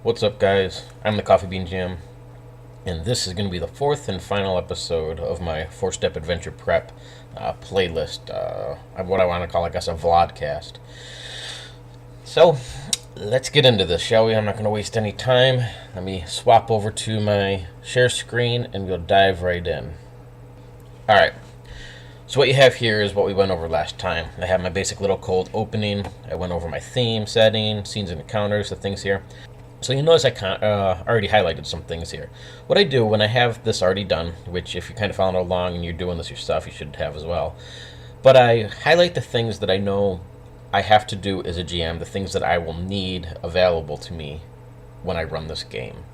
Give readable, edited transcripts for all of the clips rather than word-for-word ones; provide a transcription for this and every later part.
What's up, guys? I'm the Coffee Bean Jim, and this is going to be the fourth and final episode of my four-step adventure prep playlist. What I want to call, I guess, a vlogcast. So, let's get into this, shall we? I'm not going to waste any time. Let me swap over to my share screen, and we'll dive right in. All right. So what you have here is what we went over last time. I have my basic little cold opening. I went over my theme setting, scenes and encounters, the things here. So you notice I already highlighted some things here. What I do when I have this already done, which if you're kind of following along and you're doing this yourself, you should have as well. But I highlight the things that I know I have to do as a GM, the things that I will need available to me when I run this game.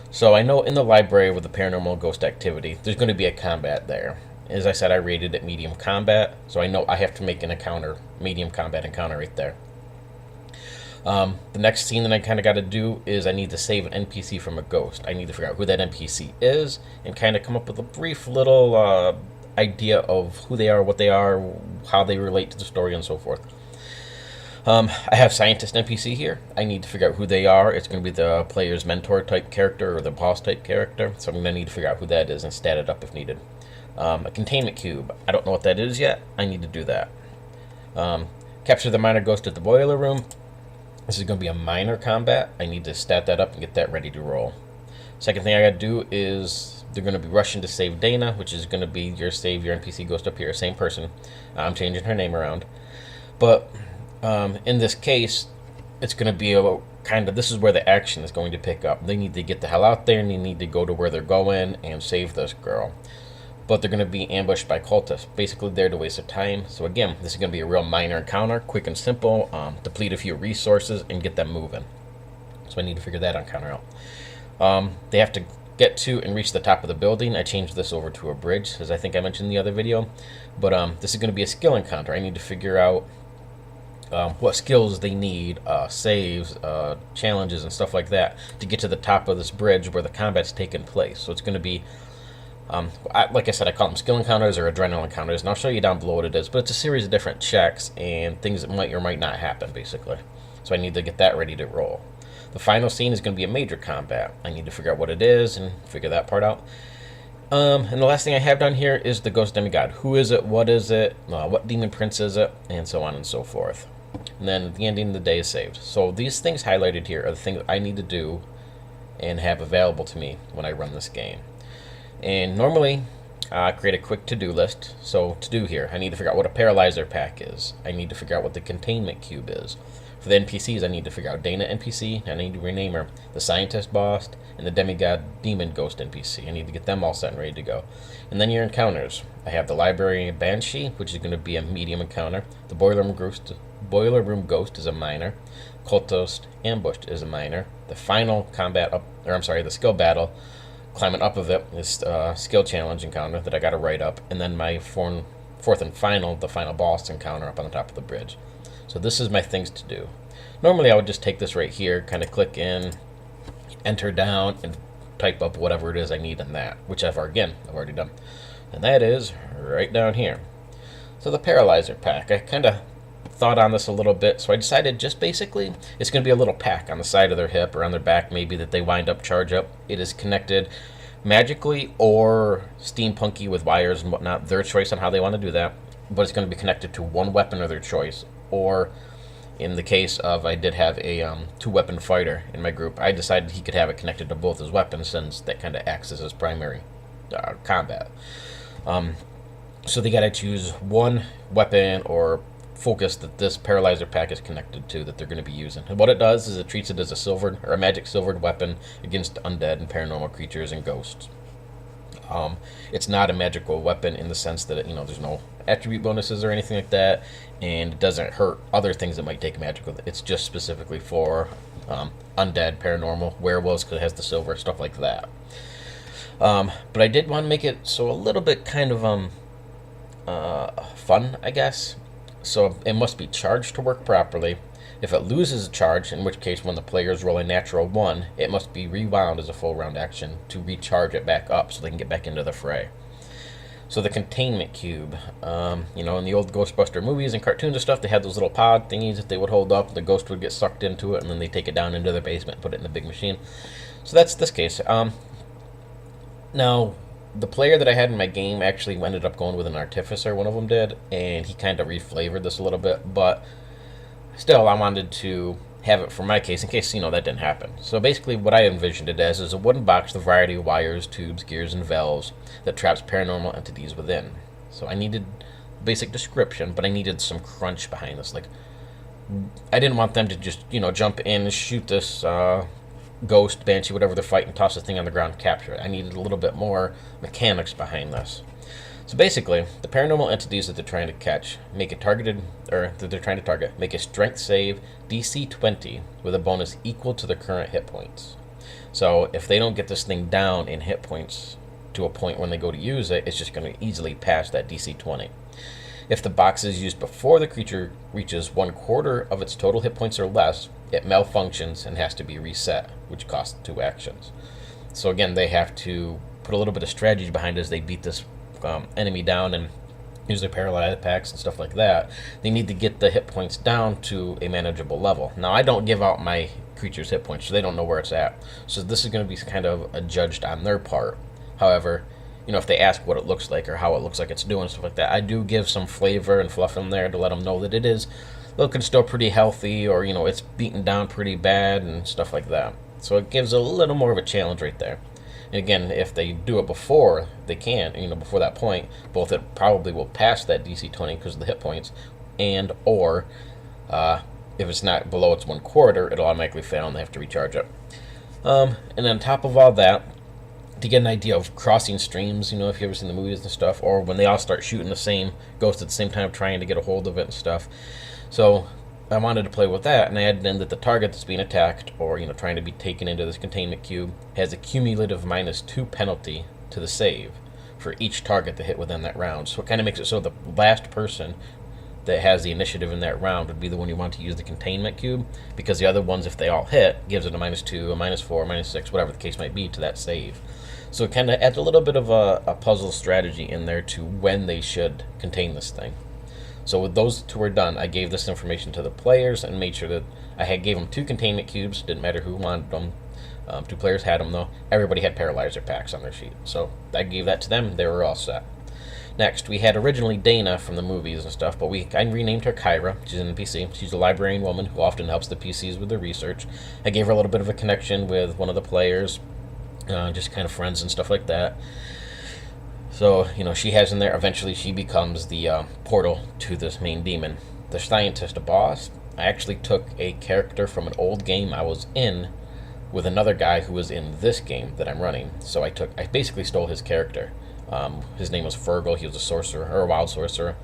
So I know in the library with the paranormal ghost activity, there's going to be a combat there. As I said, I rated it medium combat, so I know I have to make an encounter, medium combat encounter right there. The next scene that I kind of got to do is I need to save an NPC from a ghost. I need to figure out who that NPC is and kind of come up with a brief little idea of who they are, what they are, how they relate to the story, and so forth. I have scientist NPC here. I need to figure out who they are. It's going to be the player's mentor type character or the boss type character, so I'm going to need to figure out who that is and stat it up if needed. A containment cube. I don't know what that is yet. I need to do that. Capture the minor ghost at the boiler room. This is going to be a minor combat. I need to stat that up and get that ready to roll. Second thing I got to do is they're going to be rushing to save Dana, which is going to be your save your NPC ghost up here, same person. I'm changing her name around. But in this case, it's going to be a kind of, this is where the action is going to pick up. They need to get the hell out there and they need to go to where they're going and save this girl. But they're going to be ambushed by cultists, basically there to waste their time. So again, this is going to be a real minor encounter, quick and simple, deplete a few resources, and get them moving. So I need to figure that encounter out. They have to get to and reach the top of the building. I changed this over to a bridge, as I think I mentioned in the other video. But this is going to be a skill encounter. I need to figure out what skills they need, saves, challenges, and stuff like that to get to the top of this bridge where the combat's taking place. So it's going to be like I said, I call them skill encounters or adrenaline encounters, and I'll show you down below what it is, but it's a series of different checks and things that might or might not happen, basically. So I need to get that ready to roll. The final scene is going to be a major combat. I need to figure out what it is and figure that part out. And the last thing I have down here is the Ghost Demigod. Who is it? What is it? What demon prince is it? And so on and so forth. And then the ending of the day is saved. So these things highlighted here are the things that I need to do and have available to me when I run this game. And normally, create a quick to-do list. So to do here, I need to figure out what a paralyzer pack is. I need to figure out what the containment cube is. For the NPCs, I need to figure out Dana NPC, and I need to rename her the scientist boss and the demigod demon ghost NPC. I need to get them all set and ready to go. And then your encounters. I have the library banshee, which is going to be a medium encounter. The boiler room ghost is a minor. Cultist ambushed is a minor. The final the skill battle, climbing up of it, is skill challenge encounter that I got to write up, and then my fourth and final, the final boss encounter up on the top of the bridge. So this is my things to do. Normally I would just take this right here, kind of click in, enter down, and type up whatever it is I need in that, which I've already done. And that is right down here. So the paralyzer pack, I kind of thought on this a little bit, so I decided just basically it's going to be a little pack on the side of their hip or on their back maybe that they wind up, charge up. It is connected magically or steampunky with wires and whatnot, their choice on how they want to do that, but it's going to be connected to one weapon of their choice, or in the case of, I did have a two-weapon fighter in my group, I decided he could have it connected to both his weapons since that kind of acts as his primary combat. So they got to choose one weapon or focus that this paralyzer pack is connected to that they're going to be using. And what it does is it treats it as a silvered or a magic silvered weapon against undead and paranormal creatures and ghosts. It's not a magical weapon in the sense that there's no attribute bonuses or anything like that, and it doesn't hurt other things that might take magical. It's just specifically for undead, paranormal, werewolves, because it has the silver, stuff like that. But I did want to make it so a little bit kind of fun, I guess. So it must be charged to work properly. If it loses a charge, in which case when the players roll a natural 1, it must be rewound as a full round action to recharge it back up so they can get back into the fray. So the containment cube, in the old Ghostbuster movies and cartoons and stuff, they had those little pod thingies that they would hold up. The ghost would get sucked into it, and then they take it down into their basement and put it in the big machine. So that's this case. Now, the player that I had in my game actually ended up going with an artificer. One of them did, and he kind of reflavored this a little bit. But still, I wanted to have it for my case in case that didn't happen. So basically what I envisioned it as is a wooden box with a variety of wires, tubes, gears, and valves that traps paranormal entities within. So I needed basic description, but I needed some crunch behind this. Like, I didn't want them to just jump in, shoot this ghost, banshee, whatever they're fighting, toss the thing on the ground, and capture it. I needed a little bit more mechanics behind this. So basically, the paranormal entities that they're trying to catch make a strength save DC 20 with a bonus equal to their current hit points. So if they don't get this thing down in hit points to a point when they go to use it, it's just going to easily pass that DC 20. If the box is used before the creature reaches 1/4 of its total hit points or less, it malfunctions and has to be reset, which costs 2 actions. So again, they have to put a little bit of strategy behind as they beat this enemy down and use their paralyzer packs and stuff like that. They need to get the hit points down to a manageable level. Now, I don't give out my creature's hit points, so they don't know where it's at. So this is going to be kind of judged on their part. However, if they ask what it looks like or how it looks like it's doing, stuff like that, I do give some flavor and fluff in there to let them know that it is looking still pretty healthy, or it's beaten down pretty bad and stuff like that. So it gives a little more of a challenge right there. And again, if they do it before they can, before that point, both it probably will pass that DC 20 because of the hit points, or if it's not below its 1/4, it'll automatically fail and they have to recharge it. And on top of all that, to get an idea of crossing streams, if you've ever seen the movies and stuff, or when they all start shooting the same ghost at the same time, trying to get a hold of it and stuff. So I wanted to play with that, and I added in that the target that's being attacked or trying to be taken into this containment cube has a cumulative -2 penalty to the save for each target that hit within that round. So it kind of makes it so the last person that has the initiative in that round would be the one you want to use the containment cube, because the other ones, if they all hit, gives it a -2, a -4, a -6, whatever the case might be, to that save. So it kind of adds a little bit of a puzzle strategy in there to when they should contain this thing. So with those two were done, I gave this information to the players and made sure that I gave them 2 containment cubes. Didn't matter who wanted them. 2 players had them, though. Everybody had paralyzer packs on their sheet. So I gave that to them. They were all set. Next, we had originally Dana from the movies and stuff, but I renamed her Kyra. She's an NPC. She's a librarian woman who often helps the PCs with their research. I gave her a little bit of a connection with one of the players, just kind of friends and stuff like that. So, she has in there, eventually she becomes the portal to this main demon. The scientist boss, I actually took a character from an old game I was in with another guy who was in this game that I'm running. So I basically stole his character. His name was Fergal. He was a sorcerer, or a wild sorcerer.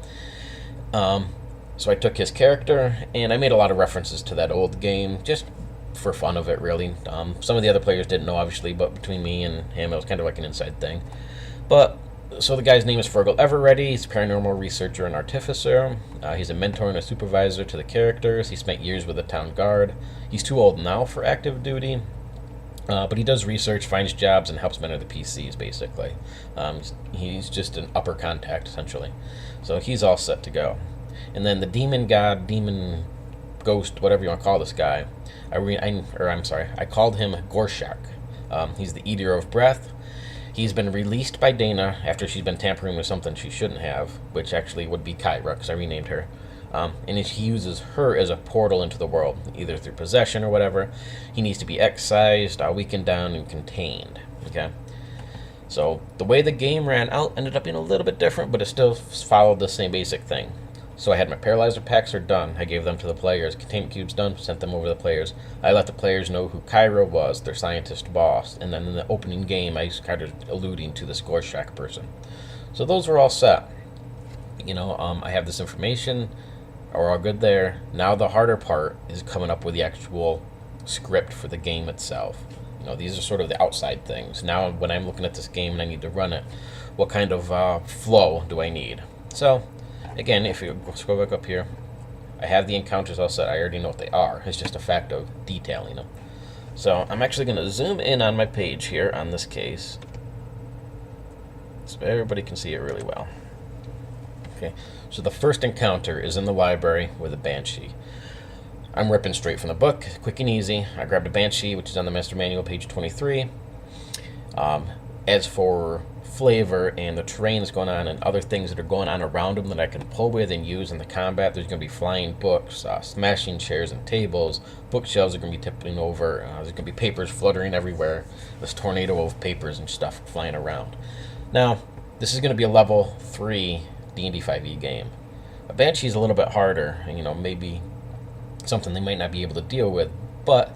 So I took his character, and I made a lot of references to that old game, just for fun of it, really. Some of the other players didn't know, obviously, but between me and him, it was kind of like an inside thing. So the guy's name is Fergal Everready. He's a paranormal researcher and artificer. He's a mentor and a supervisor to the characters. He spent years with the town guard. He's too old now for active duty, but he does research, finds jobs, and helps mentor the PCs, basically. He's just an upper contact, essentially. So he's all set to go. And then the demon god, demon ghost, whatever you want to call this guy, I called him Gorshak. He's the eater of breath. He's been released by Dana after she's been tampering with something she shouldn't have, which actually would be Kyra, because I renamed her. And he uses her as a portal into the world, either through possession or whatever. He needs to be excised, weakened down, and contained. Okay? So the way the game ran out ended up being a little bit different, but it still followed the same basic thing. So I had my paralyzer packs are done. I gave them to the players. Containment cubes done. Sent them over to the players. I let the players know who Kyra was, their scientist boss. And then in the opening game, I started alluding to the Scoreshack person. So those were all set. I have this information. We're all good there. Now the harder part is coming up with the actual script for the game itself. These are sort of the outside things. Now when I'm looking at this game and I need to run it, what kind of flow do I need? So again, if you scroll back up here, I have the encounters all set. I already know what they are. It's just a fact of detailing them. So I'm actually going to zoom in on my page here on this case. so everybody can see it really well. Okay, so the first encounter is in the library with a banshee. I'm ripping straight from the book, quick and easy. I grabbed a banshee, which is on the Master Manual, page 23. As for flavor and the terrain that's going on and other things that are going on around them that I can pull with and use in the combat, there's going to be flying books, smashing chairs and tables, bookshelves are going to be tipping over, there's going to be papers fluttering everywhere, this tornado of papers and stuff flying around. Now, this is going to be a level 3 D&D 5e game. A banshee is a little bit harder, and maybe something they might not be able to deal with, but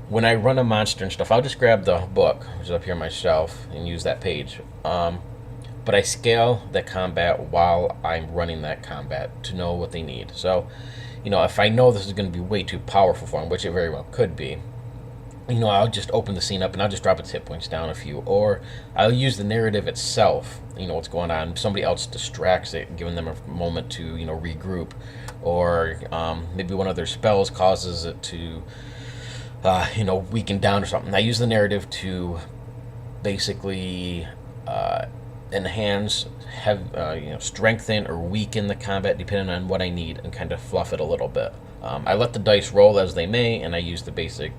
when I run a monster and stuff, I'll just grab the book, which is up here on my shelf, and use that page. But I scale the combat while I'm running that combat to know what they need. So, if I know this is going to be way too powerful for them, which it very well could be, I'll just open the scene up and I'll just drop its hit points down a few. Or I'll use the narrative itself, what's going on. Somebody else distracts it, giving them a moment to, regroup. Or maybe one of their spells causes it to weaken down or something. I use the narrative to basically enhance, strengthen or weaken the combat depending on what I need and kind of fluff it a little bit. I let the dice roll as they may, and I use the basic,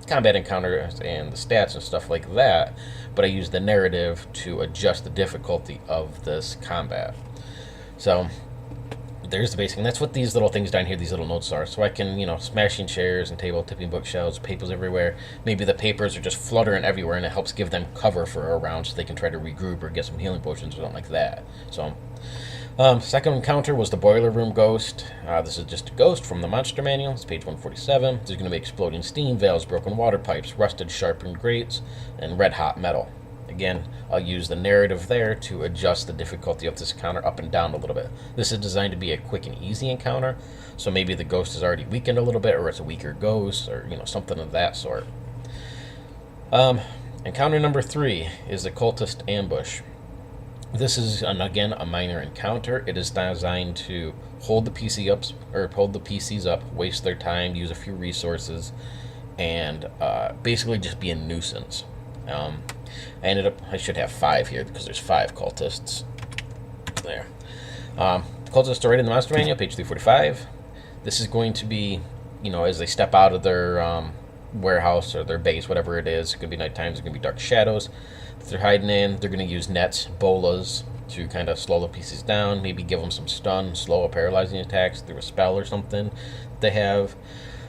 combat encounters and the stats and stuff like that, but I use the narrative to adjust the difficulty of this combat. So there's the basic, and that's what these little things down here, these little notes are. So I can, smashing chairs and table, tipping bookshelves, papers everywhere. Maybe the papers are just fluttering everywhere, and it helps give them cover for a round so they can try to regroup or get some healing potions or something like that. So, second encounter was the Boiler Room Ghost. This is just a ghost from the Monster Manual. It's page 147. There's going to be exploding steam valves, broken water pipes, rusted, sharpened grates, and red-hot metal. Again, I'll use the narrative there to adjust the difficulty of this encounter up and down a little bit. This is designed to be a quick and easy encounter, so maybe the ghost is already weakened a little bit, or it's a weaker ghost, or something of that sort. Encounter number 3 is the Cultist Ambush. This is, again, a minor encounter. It is designed to hold the PCs up, waste their time, use a few resources, and basically just be a nuisance. I should have 5 here because there's 5 cultists. There. Cultists are right in the Monster Manual, page 345. This is going to be, as they step out of their warehouse or their base, whatever it is. It could be nighttime, it's going to be dark shadows. If they're hiding in, they're going to use nets, bolas, to kind of slow the pieces down, maybe give them some stun, slow or paralyzing attacks through a spell or something they have.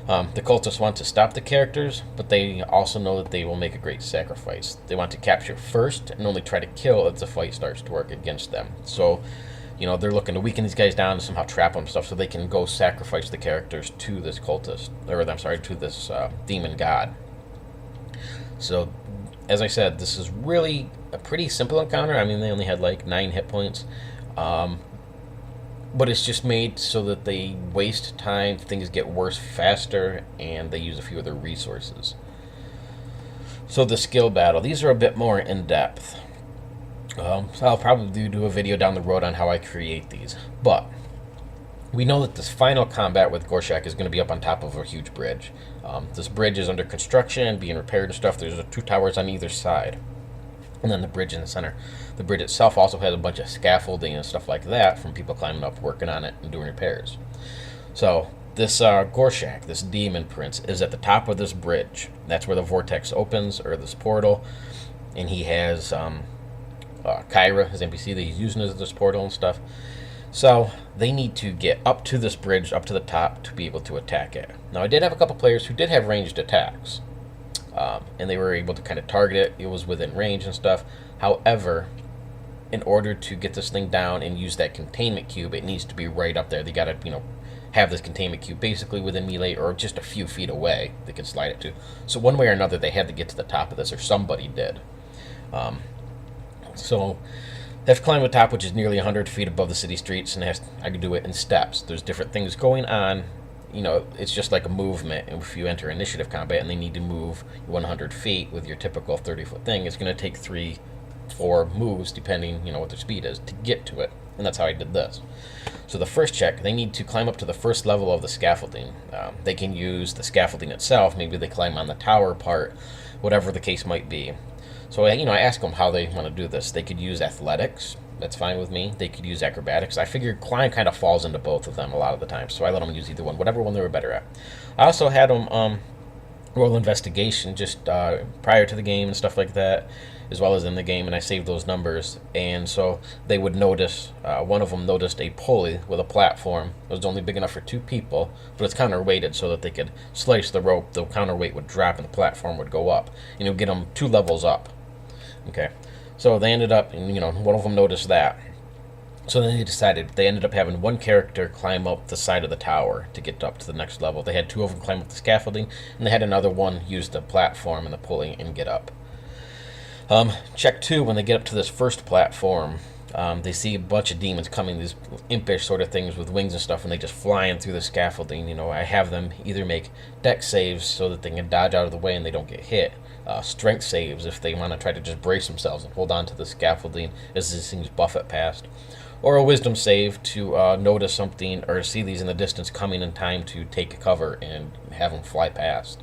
The cultists want to stop the characters, but they also know that they will make a great sacrifice. They want to capture first and only try to kill if the fight starts to work against them. So, they're looking to weaken these guys down and somehow trap them and stuff so they can go sacrifice the characters to this cultist, to this demon god. So, as I said, this is really a pretty simple encounter. I mean, they only had like 9 hit points. But it's just made so that they waste time, things get worse faster, and they use a few of their resources. So the skill battle. These are a bit more in-depth. So I'll probably do a video down the road on how I create these. But we know that this final combat with Gorshak is going to be up on top of a huge bridge. This bridge is under construction, being repaired and stuff. There's 2 towers on either side. And then the bridge in the center. The bridge itself also has a bunch of scaffolding and stuff like that from people climbing up, working on it, and doing repairs. So this Gorshak, this demon prince, is at the top of this bridge. That's where the vortex opens, or this portal. And he has Kyra, his NPC, that he's using as this portal and stuff. So they need to get up to this bridge, up to the top, to be able to attack it. Now, I did have a couple players who did have ranged attacks. And they were able to kind of target it. It was within range and stuff. However, in order to get this thing down and use that containment cube, it needs to be right up there. They got to, have this containment cube basically within melee or just a few feet away they can slide it to. So one way or another, they had to get to the top of this, or somebody did. So they have to climb the top, which is nearly 100 feet above the city streets, and I can do it in steps. There's different things going on. It's just like a movement. If you enter initiative combat and they need to move 100 feet with your typical 30-foot thing, it's going to take 3-4 moves, depending, what their speed is, to get to it. And that's how I did this. So the first check, they need to climb up to the first level of the scaffolding. They can use the scaffolding itself. Maybe they climb on the tower part, whatever the case might be. So I asked them how they want to do this. They could use athletics. That's fine with me. They could use acrobatics. I figured climb kind of falls into both of them a lot of the time, so I let them use either one, whatever one they were better at. I also had them roll investigation just prior to the game and stuff like that, as well as in the game, and I saved those numbers. And so they would notice, one of them noticed a pulley with a platform. It was only big enough for 2 people, but it's counterweighted so that they could slice the rope. The counterweight would drop and the platform would go up, and it would get them 2 levels up. Okay, so they ended up, and one of them noticed that. So then they ended up having one character climb up the side of the tower to get up to the next level. They had 2 of them climb up the scaffolding, and they had another one use the platform and the pulley and get up. Check 2, when they get up to this first platform, they see a bunch of demons coming, these impish sort of things with wings and stuff, and they just flying through the scaffolding. I have them either make dex saves so that they can dodge out of the way and they don't get hit. Strength saves if they want to try to just brace themselves and hold on to the scaffolding as these things buffet past. Or a wisdom save to notice something or see these in the distance coming in time to take cover and have them fly past.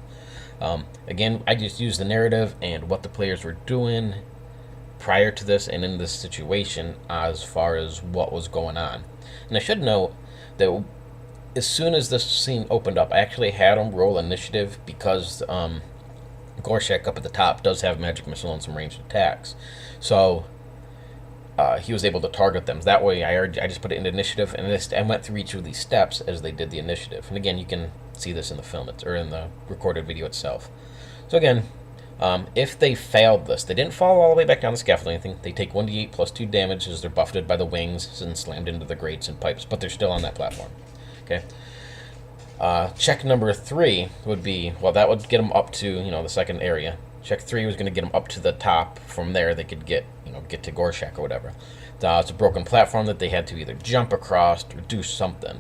Again, I just used the narrative and what the players were doing prior to this and in this situation as far as what was going on. And I should note that as soon as this scene opened up, I actually had them roll initiative because Gorshak up at the top does have magic missile and some ranged attacks. So he was able to target them. That way I just put it into initiative, and I went through each of these steps as they did the initiative. And again, you can see this in the film, or in the recorded video itself. So again, if they failed this, they didn't fall all the way back down the scaffold or anything. They take 1d8 plus 2 damage as they're buffeted by the wings and slammed into the grates and pipes, but they're still on that platform. Okay. Check number 3 would be, well, that would get them up to, the second area. Check 3 was going to get them up to the top. From there, they could get to Gorshak or whatever. It's a broken platform that they had to either jump across or do something.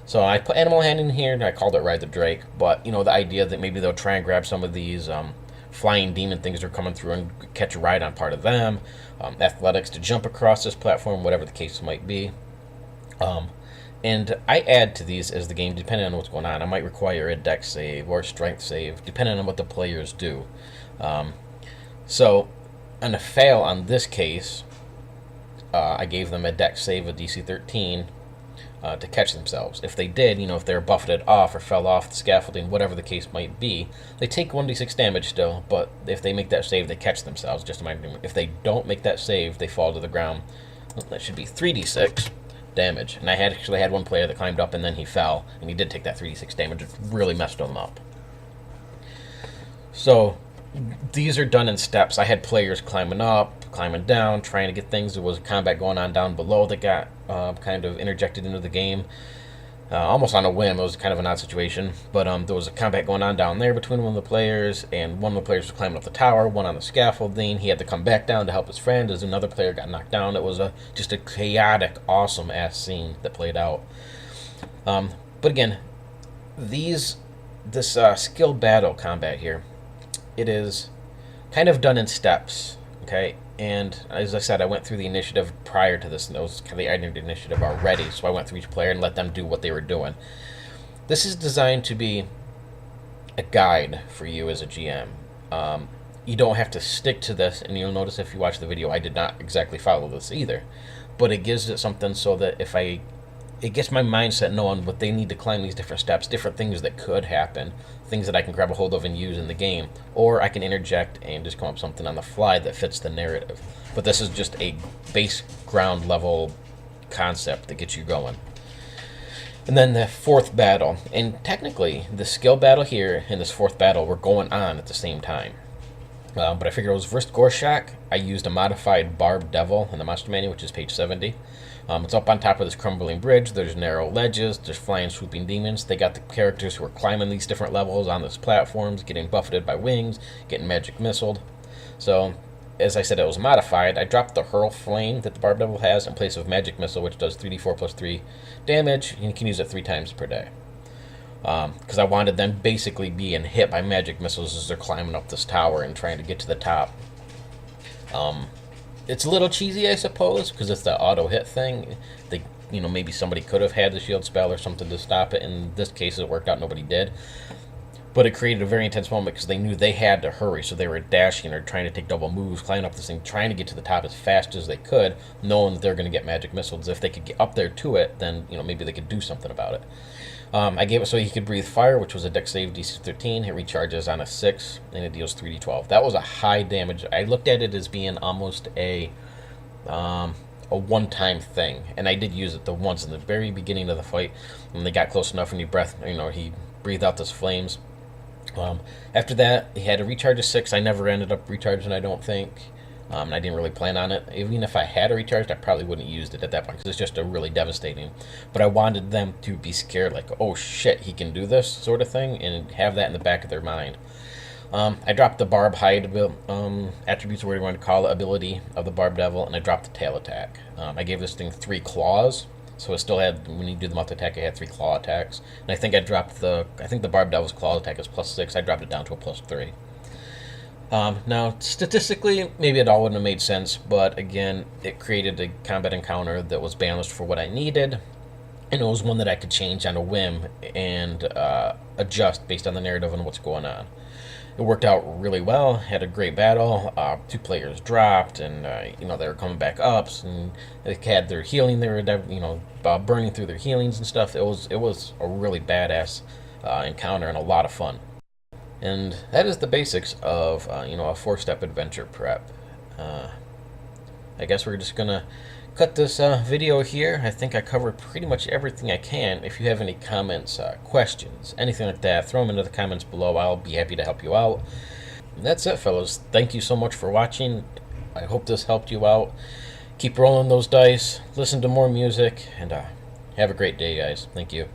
So I put Animal Hand in here, and I called it Ride the Drake. But, the idea that maybe they'll try and grab some of these flying demon things that are coming through and catch a ride on part of them. Athletics to jump across this platform, whatever the case might be. And I add to these as the game, depending on what's going on. I might require a dex save or a strength save, depending on what the players do. So, on a fail on this case, I gave them a dex save, a DC 13, to catch themselves. If they did, if they were buffeted off or fell off the scaffolding, whatever the case might be, they take 1d6 damage still, but if they make that save, they catch themselves. Just a mind. If they don't make that save, they fall to the ground. Well, that should be 3d6 damage. And I actually had one player that climbed up and then he fell, and he did take that 3d6 damage. It really messed him up. So these are done in steps. I had players climbing up, climbing down, trying to get things. There was combat going on down below that got kind of interjected into the game. Almost on a whim. It was kind of an odd situation. But there was a combat going on down there between one of the players, and one of the players was climbing up the tower, one on the scaffolding. He had to come back down to help his friend as another player got knocked down. It was just a chaotic, awesome-ass scene that played out. But again, this skill battle combat here, it is kind of done in steps, okay? And as I said, I went through the initiative prior to this, and that was kind of the initiative already, so I went through each player and let them do what they were doing. This is designed to be a guide for you as a GM. You don't have to stick to this, and you'll notice if you watch the video, I did not exactly follow this either. But it gives it something so that it gets my mindset knowing what they need to climb these different steps, different things that could happen, things that I can grab a hold of and use in the game, or I can interject and just come up with something on the fly that fits the narrative. But this is just a base ground level concept that gets you going. And then the 4th battle, and technically the skill battle here and this 4th battle were going on at the same time. But I figured it was versus Gorshak. I used a modified Barbed Devil in the Monster Manual, which is page 70. It's up on top of this crumbling bridge. There's narrow ledges. There's flying, swooping demons. They got the characters who are climbing these different levels on these platforms, getting buffeted by wings, getting magic missiled. So, as I said, it was modified. I dropped the Hurl Flame that the Barbed Devil has in place of Magic Missile, which does 3d4 plus 3 damage, and you can use it 3 times per day. Because I wanted them basically being hit by magic missiles as they're climbing up this tower and trying to get to the top. It's a little cheesy, I suppose, because it's the auto hit thing. Maybe somebody could have had the shield spell or something to stop it. In this case, it worked out. Nobody did. But it created a very intense moment because they knew they had to hurry, so they were dashing or trying to take double moves, climbing up this thing, trying to get to the top as fast as they could, knowing that they're going to get magic missiles. If they could get up there to it, then maybe they could do something about it. I gave it so he could breathe fire, which was a dex save DC 13. It recharges on a 6, and it deals 3d12. That was a high damage. I looked at it as being almost a one-time thing, and I did use it the once in the very beginning of the fight when they got close enough, and he breathed out those flames. After that, he had to recharge a 6. I never ended up recharging, I don't think. And I didn't really plan on it. Even if I had a recharged, I probably wouldn't have used it at that point because it's just a really devastating. But I wanted them to be scared, like, oh shit, he can do this sort of thing, and have that in the back of their mind. I dropped the Barb Hide attributes, or whatever you want to call it, ability of the Barb Devil, and I dropped the Tail Attack. I gave this thing 3 claws. So it still had, when you do the multi-attack, it had 3 claw attacks. And I think the Barb Devil's claw attack is +6. I dropped it down to a +3. Now, statistically, maybe it all wouldn't have made sense, but again, it created a combat encounter that was balanced for what I needed, and it was one that I could change on a whim and adjust based on the narrative and what's going on. It worked out really well. Had a great battle. 2 players dropped, and they were coming back up, and they had their healing. They were burning through their healings and stuff. It was a really badass encounter and a lot of fun. And that is the basics of a 4-step adventure prep. I guess we're just gonna cut this video here. I think I covered pretty much everything I can. If you have any comments, questions, anything like that, throw them into the comments below. I'll be happy to help you out. And that's it, fellas. Thank you so much for watching. I hope this helped you out. Keep rolling those dice, listen to more music, and have a great day, guys. Thank you.